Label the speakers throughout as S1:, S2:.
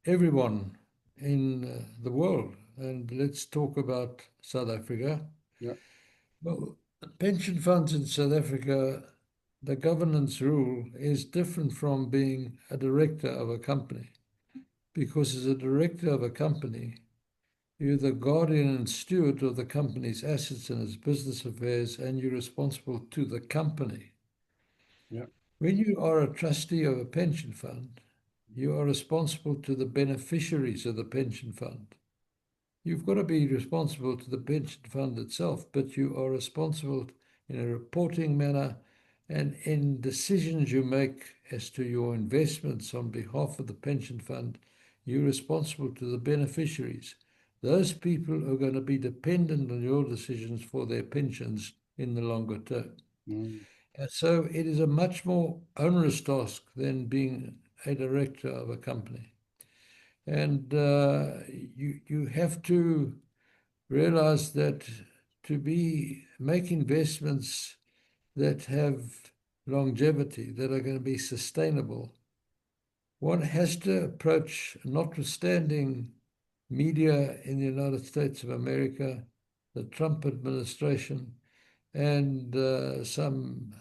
S1: everyone in the world. And let's talk about South Africa.
S2: Yeah.
S1: Well, pension funds in South Africa, the governance rule is different from being a director of a company, because as a director of a company, you're the guardian and steward of the company's assets and its business affairs, and you're responsible to the company.
S2: Yeah.
S1: When you are a trustee of a pension fund, you are responsible to the beneficiaries of the pension fund. You've got to be responsible to the pension fund itself, but you are responsible in a reporting manner and in decisions you make as to your investments on behalf of the pension fund. You're responsible to the beneficiaries. Those people are going to be dependent on your decisions for their pensions in the longer term.
S2: Mm.
S1: And so it is a much more onerous task than being a director of a company. And you have to realize that to make investments that have longevity, that are going to be sustainable, one has to approach, notwithstanding media in the United States of America, the Trump administration, and some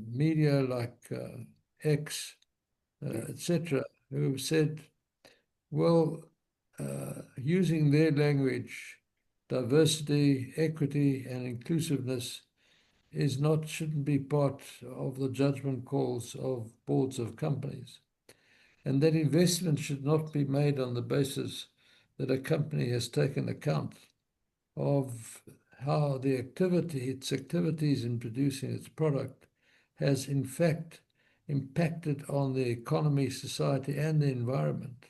S1: media like X,
S2: Yeah.
S1: etc., who have said, well, using their language, diversity, equity, and inclusiveness shouldn't be part of the judgment calls of boards of companies. And that investment should not be made on the basis that a company has taken account of how its activities in producing its product has in fact impacted on the economy, society, and the environment,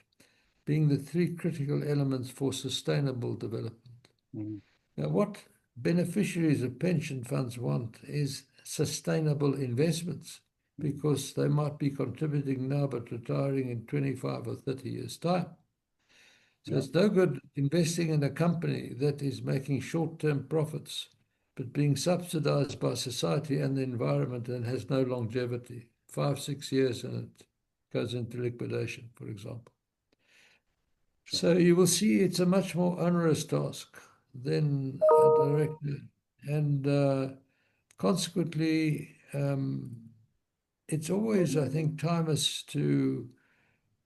S1: being the three critical elements for sustainable development.
S2: Mm.
S1: Now, what beneficiaries of pension funds want is sustainable investments, because they might be contributing now but retiring in 25 or 30 years' time. So
S2: Yeah.
S1: it's no good investing in a company that is making short-term profits, but being subsidized by society and the environment and has no longevity, 5, 6 years, and it goes into liquidation, for example.
S2: Sure.
S1: So you will see it's a much more onerous task than a director. And consequently, it's always, I think, timeless to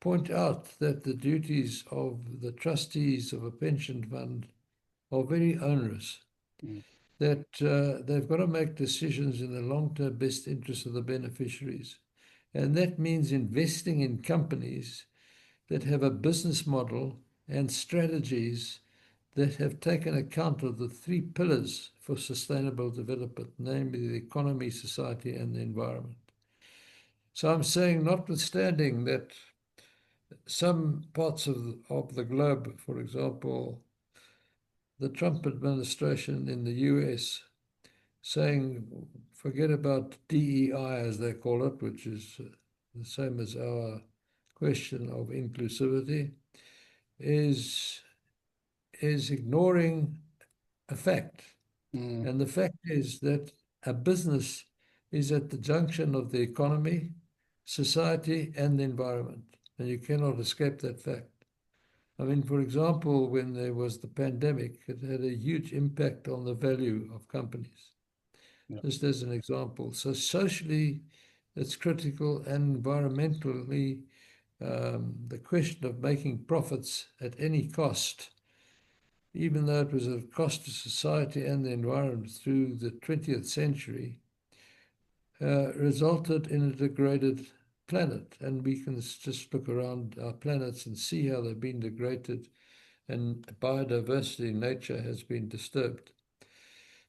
S1: point out that the duties of the trustees of a pension fund are very onerous,
S2: Mm.
S1: that they've got to make decisions in the long-term best interest of the beneficiaries. And that means investing in companies that have a business model and strategies that have taken account of the three pillars for sustainable development, namely the economy, society, and the environment. So I'm saying, notwithstanding that some parts of the globe, for example, the Trump administration in the US, saying, forget about DEI, as they call it, which is the same as our question of inclusivity, is ignoring a fact.
S2: Mm.
S1: And the fact is that a business is at the junction of the economy, society, and the environment. And you cannot escape that fact. I mean, for example, when there was the pandemic, it had a huge impact on the value of companies,
S2: Yeah.
S1: just as an example. So socially, it's critical, and environmentally, the question of making profits at any cost, even though it was a cost to society and the environment through the 20th century, resulted in a degraded planet. And we can just look around our planets and see how they've been degraded, and biodiversity, nature, has been disturbed.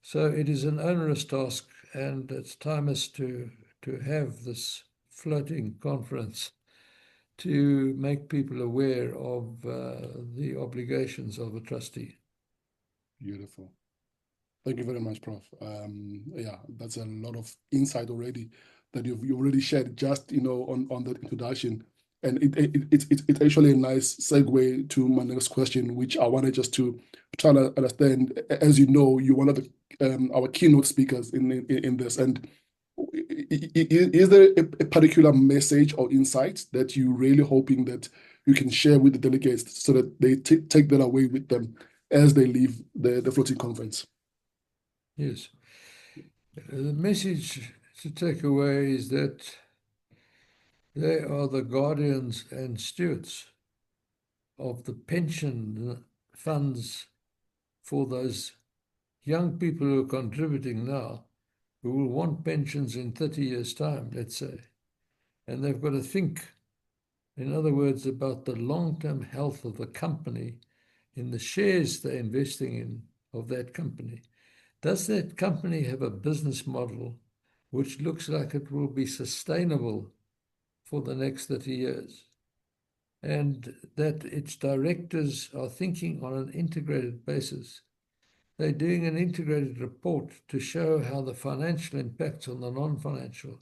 S1: So it is an onerous task, and it's time to have this floating conference to make people aware of the obligations of a trustee.
S2: Beautiful. Thank you very much, Prof. Yeah, that's a lot of insight already that you already shared just on the introduction, and it's actually a nice segue to my next question, which I wanted just to try to understand. As you know, you're one of our keynote speakers in this, and is there a particular message or insight that you're really hoping that you can share with the delegates so that they take that away with them as they leave the floating conference?
S1: Yes. The message to take away is that they are the guardians and stewards of the pension funds for those young people who are contributing now, who will want pensions in 30 years' time, let's say. And they've got to think, in other words, about the long-term health of the company in the shares they're investing in of that company. Does that company have a business model which looks like it will be sustainable for the next 30 years? And that its directors are thinking on an integrated basis. They're doing an integrated report to show how the financial impacts on the non-financial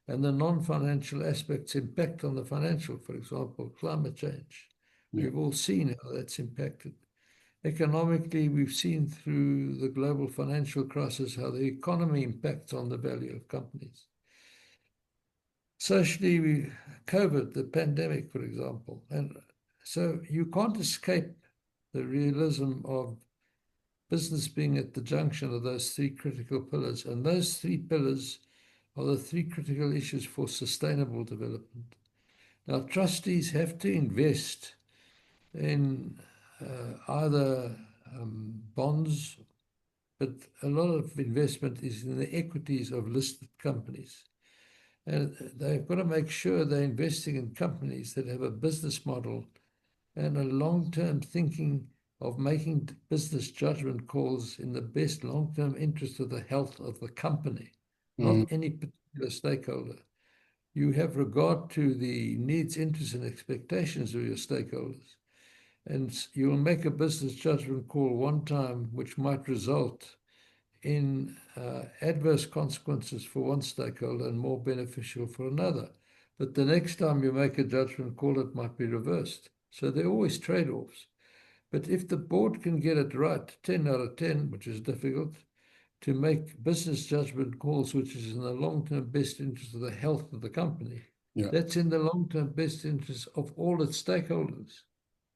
S1: and the non-financial aspects impact on the financial, for example, climate change.
S2: Yeah.
S1: We've all seen how that's impacted. Economically, we've seen through the global financial crisis how the economy impacts on the value of companies. Socially, COVID, the pandemic, for example. And so you can't escape the realism of business being at the junction of those three critical pillars. And those three pillars are the three critical issues for sustainable development. Now, trustees have to invest in either bonds, but a lot of investment is in the equities of listed companies. And they've got to make sure they're investing in companies that have a business model and a long-term thinking of making business judgment calls in the best long-term interest of the health of the company, not any particular stakeholder. You have regard to the needs, interests, and expectations of your stakeholders. And you will make a business judgment call one time, which might result in adverse consequences for one stakeholder and more beneficial for another. But the next time you make a judgment call, it might be reversed. So there are always trade-offs. But if the board can get it right, 10 out of 10, which is difficult, to make business judgment calls, which is in the long-term best interest of the health of the company, that's in the long-term best interest of all its stakeholders,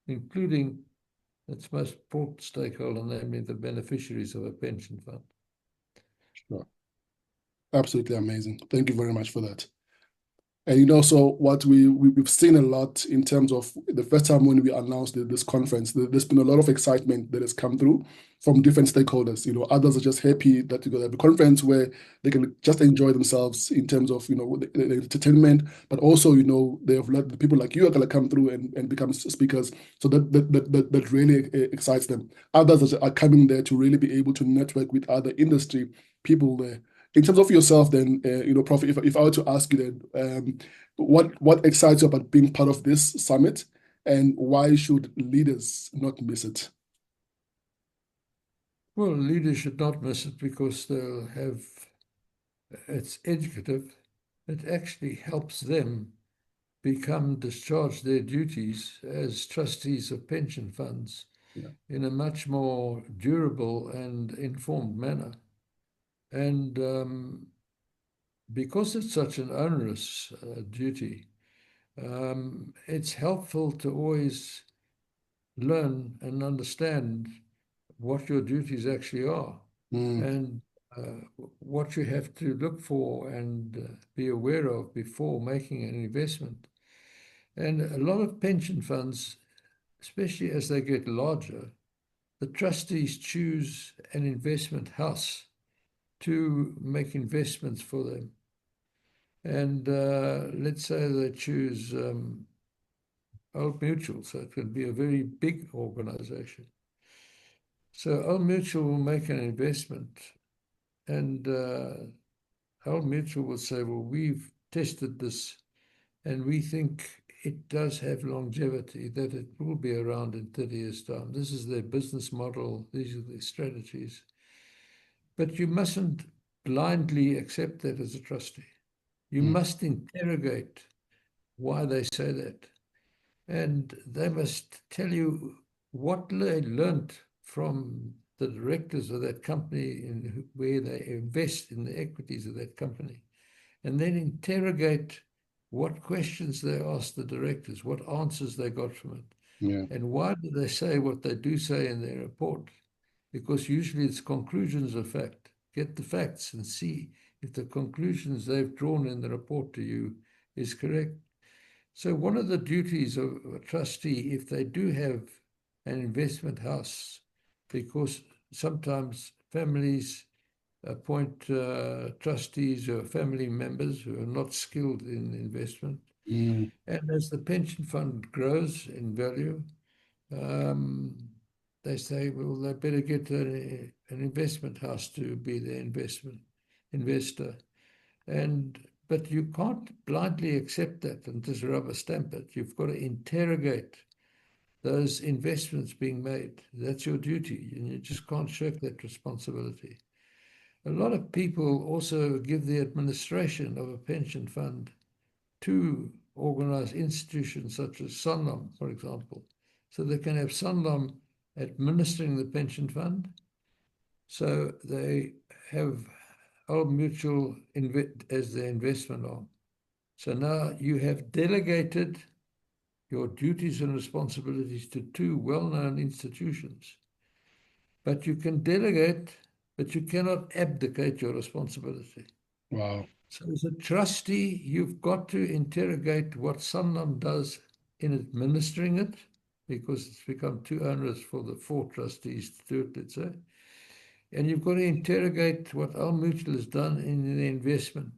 S1: including its most important stakeholder, namely the beneficiaries of a pension fund.
S2: Sure. Absolutely amazing. Thank you very much for that. And so what we've seen a lot in terms of the first time when we announced this conference, there's been a lot of excitement that has come through from different stakeholders. Others are just happy that you have a conference where they can just enjoy themselves in terms of the entertainment, but also they have let the people like you are going to come through and become speakers. So that really excites them. Others are coming there to really be able to network with other industry people there. In terms of yourself, then, Prof, if I were to ask you then, what excites you about being part of this summit, and why should leaders not miss it?
S1: Well, leaders should not miss it because it's educative. It actually helps them discharge their duties as trustees of pension funds in a much more durable and informed manner. And because it's such an onerous duty, it's helpful to always learn and understand what your duties actually are and what you have to look for and be aware of before making an investment. And a lot of pension funds, especially as they get larger, the trustees choose an investment house to make investments for them. And let's say they choose Old Mutual, so it can be a very big organization. So Old Mutual will make an investment, and Old Mutual will say, well, we've tested this, and we think it does have longevity, that it will be around in 30 years' time. This is their business model. These are their strategies. But you mustn't blindly accept that as a trustee. You must interrogate why they say that. And they must tell you what they learned from the directors of that company where they invest in the equities of that company. And then interrogate what questions they asked the directors, what answers they got from it,
S2: Yeah.
S1: and why do they say what they do say in their report? Because usually it's conclusions of fact. Get the facts and see if the conclusions they've drawn in the report to you is correct. So one of the duties of a trustee, if they do have an investment house, because sometimes families appoint trustees or family members who are not skilled in investment.
S2: Mm.
S1: And as the pension fund grows in value, um, they say, well, they better get an investment house to be their investor. But you can't blindly accept that and just rubber stamp it. You've got to interrogate those investments being made. That's your duty, and you just can't shirk that responsibility. A lot of people also give the administration of a pension fund to organized institutions such as Sanlam, for example. So they can have Sanlam administering the pension fund. So they have Old Mutual as their investment arm. So now you have delegated your duties and responsibilities to two well-known institutions. But you can delegate, but you cannot abdicate your responsibility.
S2: Wow.
S1: So as a trustee, you've got to interrogate what Sanlam does in administering it, because it's become too onerous for the 4 trustees to do it, let's say. And you've got to interrogate what Al Mutual has done in the investment.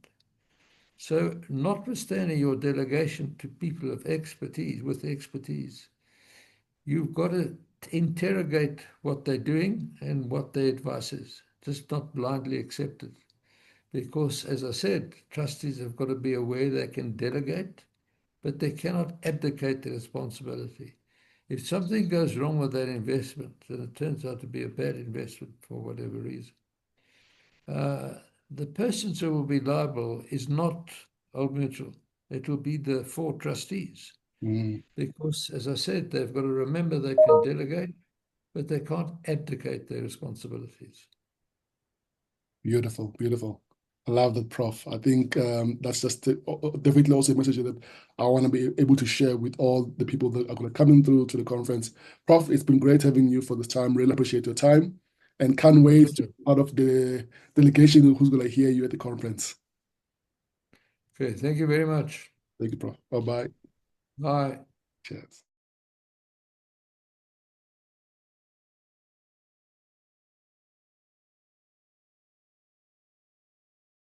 S1: So notwithstanding your delegation to people of expertise, with expertise, you've got to interrogate what they're doing and what their advice is, just not blindly accept it. Because, as I said, trustees have got to be aware they can delegate, but they cannot abdicate the responsibility. If something goes wrong with that investment, then it turns out to be a bad investment for whatever reason. The persons who will be liable is not Old Mutual. It will be the 4 trustees.
S2: Mm.
S1: Because, as I said, they've got to remember they can delegate, but they can't abdicate their responsibilities.
S2: Beautiful, beautiful. I love that, Prof. I think that's just definitely also a message that I want to be able to share with all the people that are going to come in through to the conference. Prof, it's been great having you for this time. Really appreciate your time and can't wait to be part of the delegation who's going to hear you at the conference.
S1: Okay, thank you very much.
S2: Thank you, Prof. Bye-bye.
S1: Bye.
S2: Cheers.